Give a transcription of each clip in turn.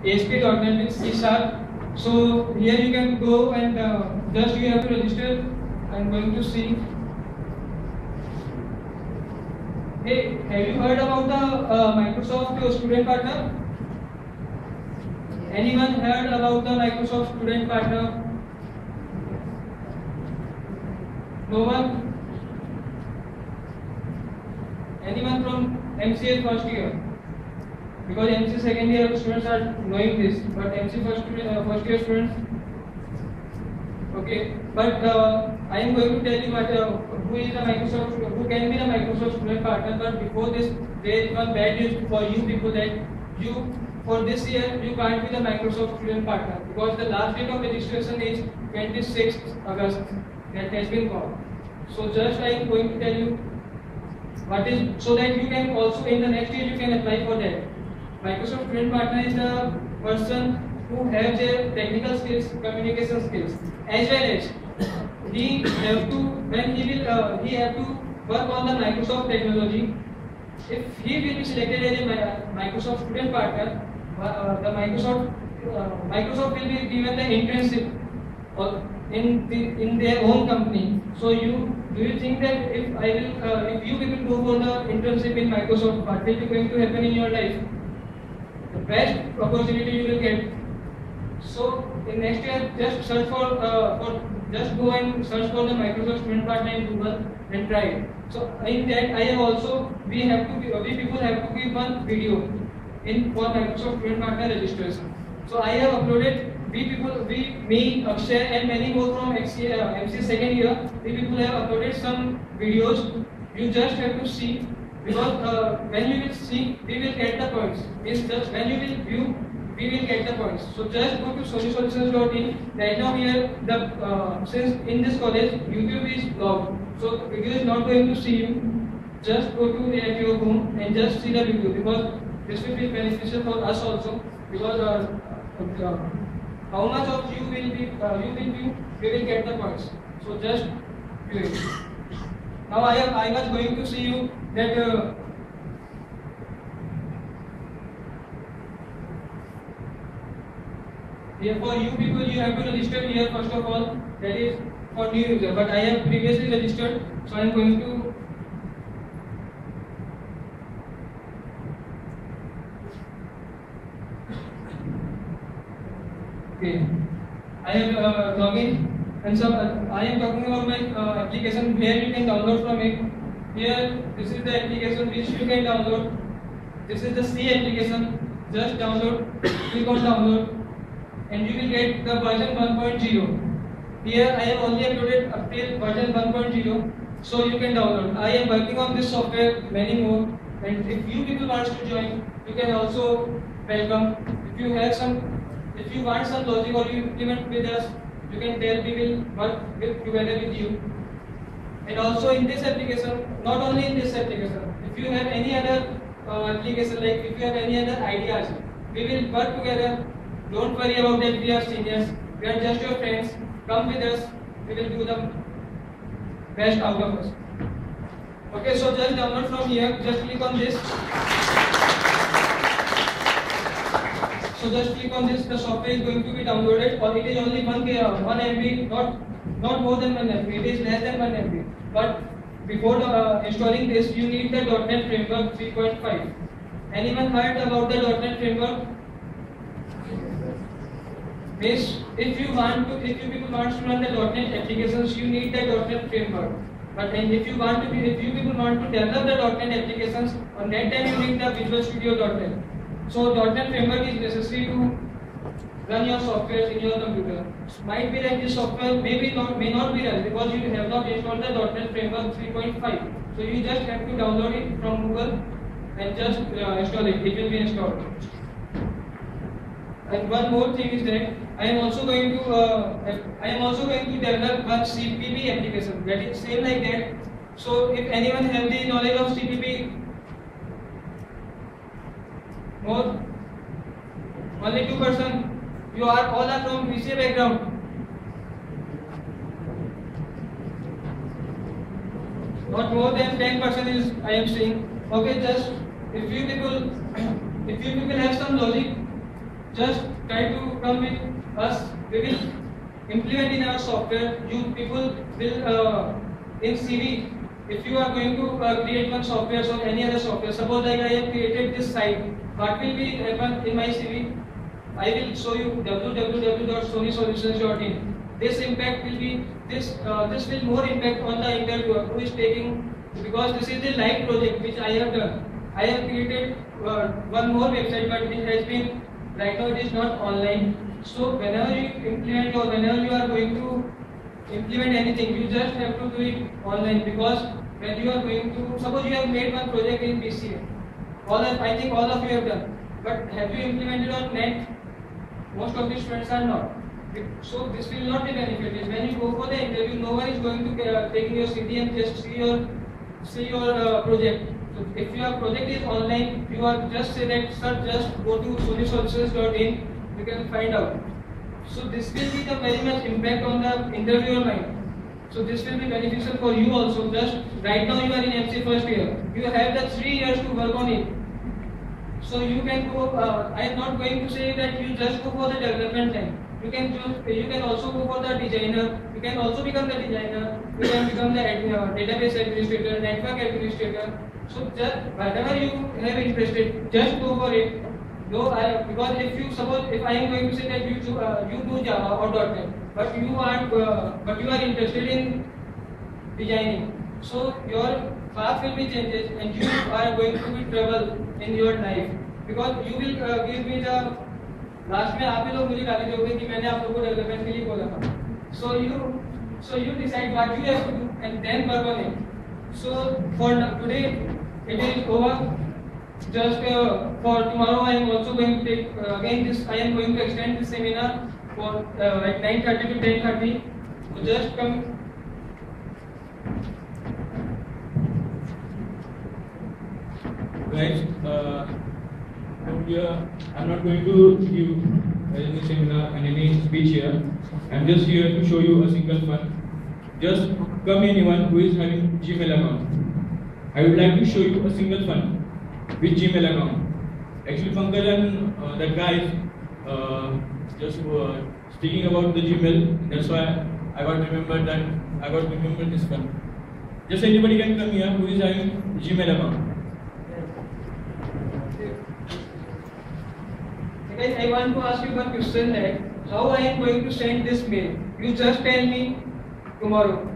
ASP.NET with C Sharp. So here you can go and just you have to register. I'm going to see. Hey, have you heard about the Microsoft Student Partner? Anyone heard about the Microsoft Student Partner? No one? Anyone from MCA first year? Because MC second year students are knowing this, but MC first year students. Okay, but I am going to tell you what who is the Microsoft, who can be the Microsoft Student Partner. But before this, there is one bad news for you people that you for this year you can't be the Microsoft Student Partner because the last date of registration is 26th August. That has been gone. So just I am going to tell you what is, so that you can also in the next year you can apply for that. Microsoft Student Partner is the person who has their technical skills, communication skills, as well as he have to when he will he have to work on the Microsoft technology. If he will be selected as a Microsoft Student Partner, the Microsoft will be given the internship in their own company. So do you think that if you will go for the internship in Microsoft, what will be going to happen in your life? The best opportunity you will get. So in next year, just search just go and search for the Microsoft Student Partner in Google and try it. So in that I have also we people have to give one video for Microsoft Student Partner registration. So I have uploaded. Me, Akshay, and many more from MC second year. We people have uploaded some videos. You just have to see because when you will see, we will get the points. Means just when you will view, we will get the points. So just go to solusolutions.in. Right now here, since in this college, YouTube is blocked, so video is not going to see you. Just go to at your home and just see the video because this will be beneficial for us also because how much of you will view, we will get the points. So just do it. Now I was going to see you that here for you people you have to register here first of all. That is for new user. But I have previously registered, so I am going to. Okay, I have login and so I am talking about my application where you can download from it. Here, this is the application which you can download. This is the C application. Just download, click on download, and you will get the version 1.0. Here I have only uploaded up till version 1.0, so you can download. I am working on this software, many more, and if you people want to join, you can also welcome. If you want some logic or you implement with us, you can tell, we will work together with you. And also in this application, not only in this application, if you have any other application, like if you have any other ideas, we will work together. Don't worry about that, we are seniors, we are just your friends. Come with us, we will do the best out of us. Okay, so just download from here, just click on this. So just click on this, the software is going to be downloaded, or it is only 1 MB, not more than 1 MB, it is less than 1 MB. But before installing this, you need the .NET Framework 3.5. Anyone heard about the .NET Framework? Means if you people want to run the .NET applications, you need the .NET Framework. But if you people want to develop the .NET applications, on that time you need the Visual Studio.NET. So .NET Framework is necessary to run your software in your computer. Might be that this software may not be run because you have not installed the .NET Framework 3.5. So you just have to download it from Google and just install it. It will be installed. And one more thing is that I am also going to develop one CPP application that is same like that. So if anyone have the knowledge of CPP, more, only 2%. You are all from BCA background. Not more than 10% is I am saying. Okay, just if you people have some logic, just try to come with us. We will implement in our software. You people will in CV. If you are going to create one software or any other software, suppose like I have created this site, what will be happen in my CV? I will show you www.sonysolutions.in. This impact will be this will more impact on the interviewer who is taking, because this is the live project which I have done. I have created one more website, but it has been right now it is not online. So whenever you implement or whenever you are going to implement anything, you just have to do it online, because when you are going to suppose you have made one project in BCA, I think all of you have done, but have you implemented on net? Most of the students are not. So this will not be benefited. When you go for the interview, no one is going to take your CD and just see your project. So if your project is online, you are just say that sir, just go to sonysolutions.in, you can find out. So this will be the very much impact on the interviewer mind. So this will be beneficial for you also. Just right now you are in MC first year. You have the 3 years to work on it. So you can go. I am not going to say that you just go for the development line. You can also go for the designer. You can also become the designer. You can become the database administrator, network administrator. So just whatever you have interested, just go for it. No, because if you suppose if I am going to say that you do Java or .NET, but you are interested in designing, so your path will be changes and you are going to be trouble in your life, because you will give me the last में आप ही लोग मुझे गाली दोगे कि मैंने आप लोगों को डेवलपमेंट के लिए बोला था. So you decide what you have to do and then work on it. So for today it is over. Just for tomorrow I am also going to take again this. I am going to extend this seminar for at 9:30 to 10:30. So just come. Guys, I'm not going to give any seminar and any speech here. I'm just here to show you a single fun. Just come anyone who is having Gmail account. I would like to show you a single fun with Gmail account. Actually, Pankaj and that guy just speaking about the Gmail. That's why I got remembered this fun. Just anybody can come here who is having Gmail account. I want to ask you one question, that how I am going to send this mail. You just tell me tomorrow.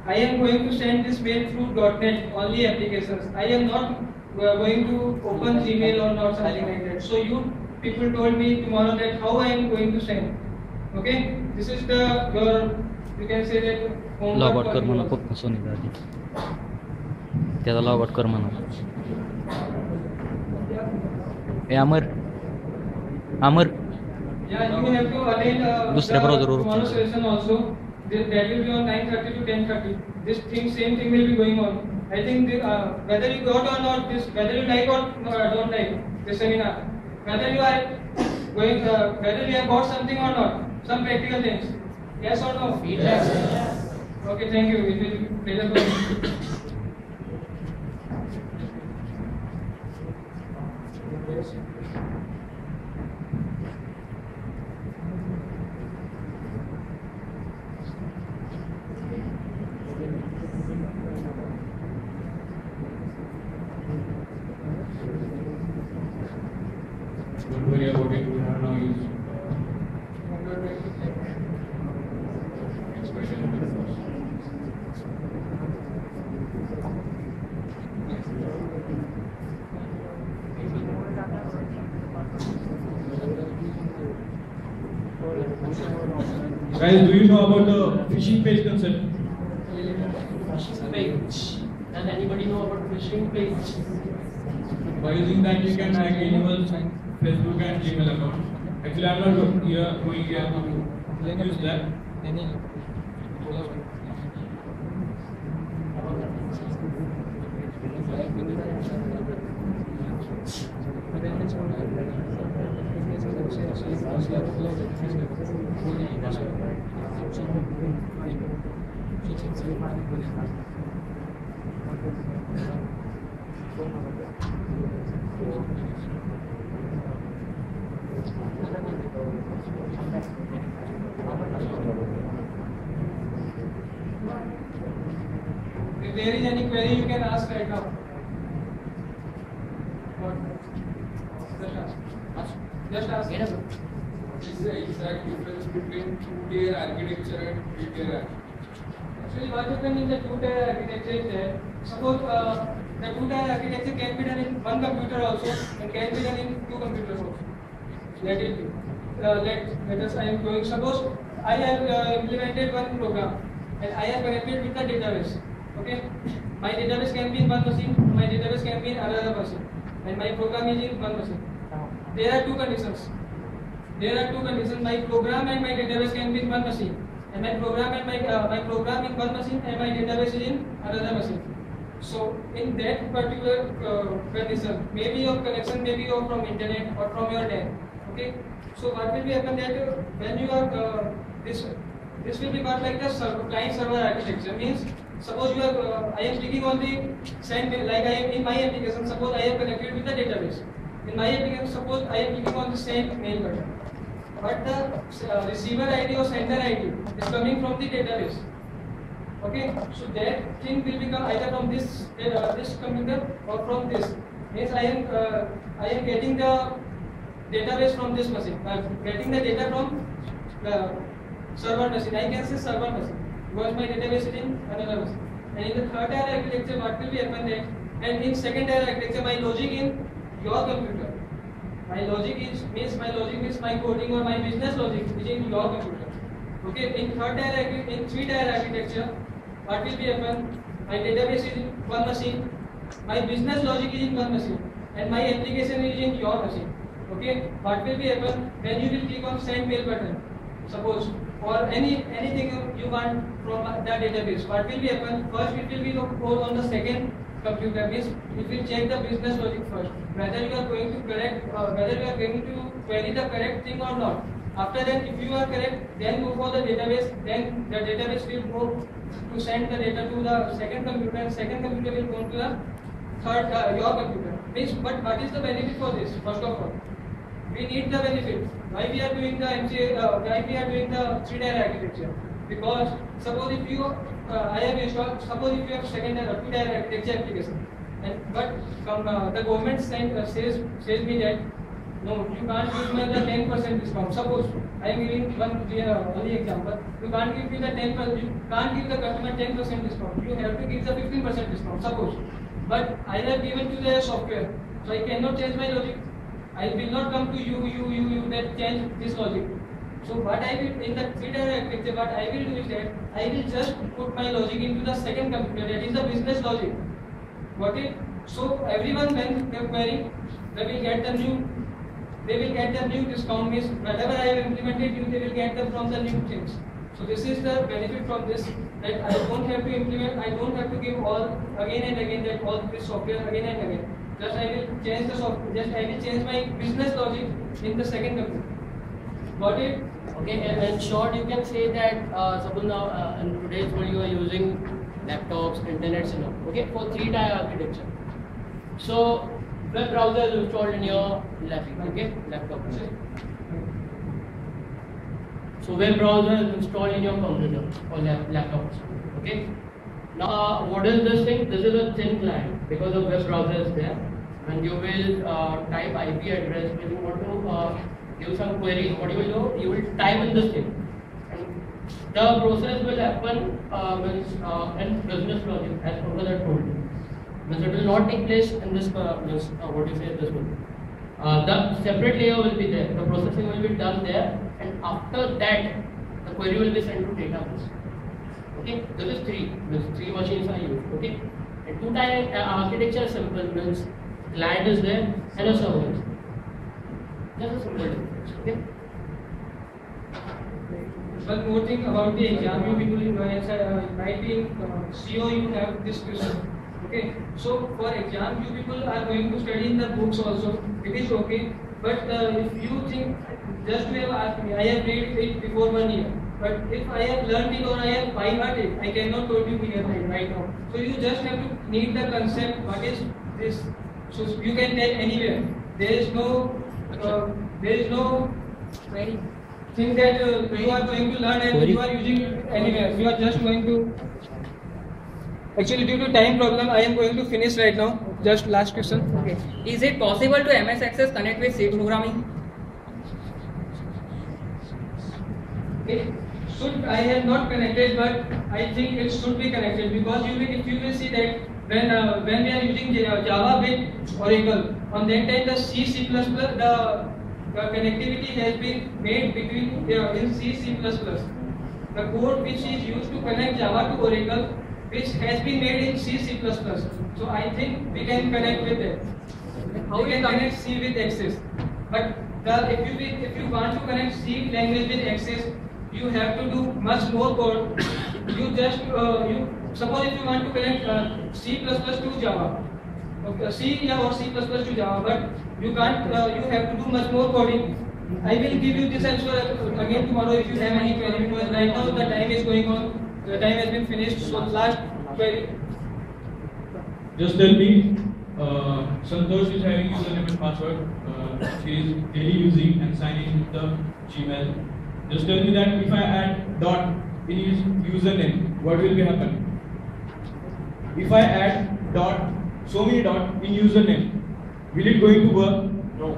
I am going to send this mail through .NET only applications. I am not going to open Gmail or not something like that. So you people told me tomorrow that how I am going to send. Okay, this is your you can say that log out कर म्हणा फक्त सोनी दादी त्याला log out कर म्हणा. ए अमर Yeah, you have to attend दुसऱ्या browser were tomorrow session also. That will be on 9:30 to 10:30. This same thing will be going on. I think whether you got or not, whether you like or don't like this seminar, whether you are going, whether you have got something or not, some practical things. Yes or no? Yes. Okay, thank you. It will be pleasure for me. Don't worry about it. We have now used expression. Guys, do you know about the phishing page concept? Page. Does anybody know about phishing page? By using that, you can hack anyone's Facebook and Gmail account. Actually, I'm not going here to use that. If there is any query, you can ask right now. What? Just ask. What is the exact difference between two-tier architecture and three-tier architecture? Actually, what happens in the two-tier architecture is that suppose the two-tier architecture can be done in one computer also and can be done in two computers also. Let it be. Let us. I am going. Suppose I have implemented one program and I have connected with the database. Okay, my database can be in one machine. My database can be in another machine, and my program is in one machine. There are two conditions. My program and my database can be in one machine, and my program and my program in one machine, and my database is in another machine. So in that particular condition, maybe your connection may be from internet or from your NAT. Okay. So what will be happen that when you are this will be called like the client server architecture. Means suppose you are I am clicking on the send mail, like I am in my application. Suppose I am connected with the database. In my application, suppose I am clicking on the send mail button, but the receiver ID or sender ID is coming from the database. Okay, so that thing will become either from this computer or from this. Means I am getting the database from this machine. Getting the data from the server machine. I can say server machine because my database is in another machine. And in the third tier architecture, what will be happen that? And in second tier architecture, my logic in your computer. My logic means my coding or my business logic is in your computer. Okay. In three tier architecture, what will be happen? My database is in one machine. My business logic is in one machine, and my application is in your machine. Okay, what will be happen when you will click on send mail button, suppose, or anything you want from the database? What will be happen? First, it will be code on the second computer. Means it will check the business logic first, whether you are going to query the correct thing or not. After that, if you are correct, then go for the database. Then the database will go to send the data to the second computer, and second computer will go to the third your computer. Means, but what is the benefit for this? First of all, we need the benefit. Why we are doing the why we are doing the three-tier architecture? Because suppose if you suppose if you have second or two-tier architecture application, and but the government says me that no, you can't give me the 10% discount. Suppose I am giving one only example. You can't give me the 10%. You can't give the customer 10% discount. You have to give the 15% discount. Suppose, but I have given to the software, so I cannot change my logic. I will not come to you that change this logic. So what I will in the three-tier architecture, what I will do is that I will just put my logic into the second computer, that is the business logic. Got it? So everyone when they query, they will get the new discount. Means whatever I have implemented, they will get them from the new things. So this is the benefit from this, that I don't have to implement, I don't have to give all again and again that all this software again and again. Just I will change the software. Just I will change my business logic in the second computer. Got it? Okay, and in short, you can say that suppose now in today's world you are using laptops, internet, and all. Okay, for three-tier architecture. So web browser is installed in your laptop. So web browser is installed in your computer or laptop. Okay. Now what is this thing? This is a thin client because the web browser is there, and you will type IP address when you want to give some query. What you will do? You will type in this thing, and the process will happen in business logic as Pankaj had told. Means it will not take place in this what you say this one. The separate layer will be there. The processing will be done there, and after that, the query will be sent to database. Okay, this is three machines are used. Okay, and two-tier architecture is simple. Means client is there and a server is there. Just a simple difference. Okay. One more thing about the exam, you people might be in CO, you have this question. Okay, so for exam, you people are going to study in the books also. It is okay, but if you think just to have asked me, I have read it before 1 year. But if I have learned it or I have by heart it, I cannot tell you here right now. So you just have to need the concept. What is this? So you can tell anywhere. There is no Very. Think that you are going to learn and you are using anywhere. You are just going to. Actually, due to time problem, I am going to finish right now. Just last question. Okay. Is it possible to MS Access connect with C programming? It should. I have not connected, but I think it should be connected because if you will see that when we are using Java with Oracle, on that time the C++ the connectivity has been made between in C++. The code which is used to connect Java to Oracle, which has been made in C++. So I think we can connect with it. How we can connect C with Access. But if you want to connect C language with Access, you have to do much more code. You just suppose if you want to connect C++ to Java, okay, C or C++ to Java, but you can't. You have to do much more coding. I will give you this answer again tomorrow if you have any query, because right now the time is going on. The time has been finished. So last query. Just tell me, Santosh is having username and password. She is daily using and signing with the Gmail. Just tell me that if I add dot in his username, what will be happen? If I add dot, so many dot in username, will it going to work? No.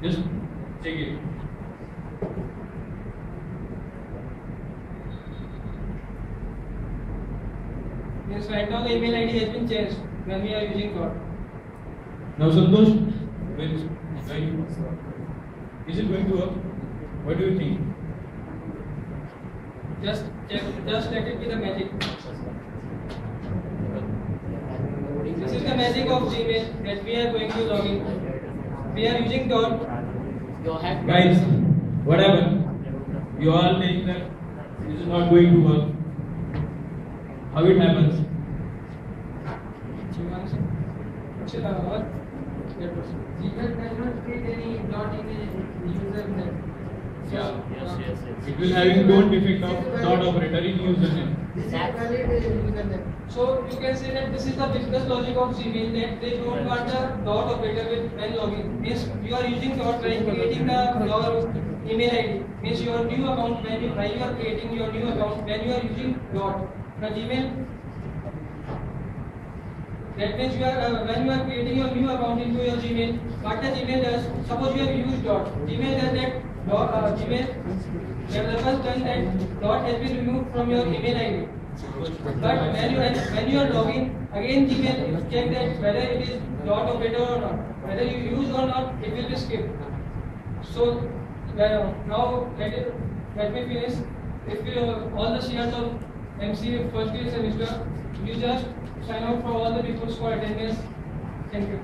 Just check it. Yes, right now the email ID has been changed when we are using dot. Now Santosh, is it going to work? What do you think? Just let it be the magic. This is the magic of Gmail that we are going to log in. We are using dot. Guys, what happened? You all saying that this is not going to work. How it happens? Gmail does not create any dot in a user name. Yeah. It will having don't defect of dot operator in username. This is valid username. So you can say that this is the business logic of Gmail, that they don't want the dot operator with when login. Means you are using dot when creating your email ID. Means your new account when you are creating your new account when you are using dot. The Gmail. That means you are when you are creating your new account into your Gmail. What the Gmail does? Suppose you have used dot. Gmail does that. Gmail developers done that dot has been removed from your email ID. But when you are logging, again Gmail check that whether it is dot operator or not. Whether you use or not, it will be skipped. So now let me finish. If you all the shares of MC first year semester, you just sign out for all the people for attendance. Thank you.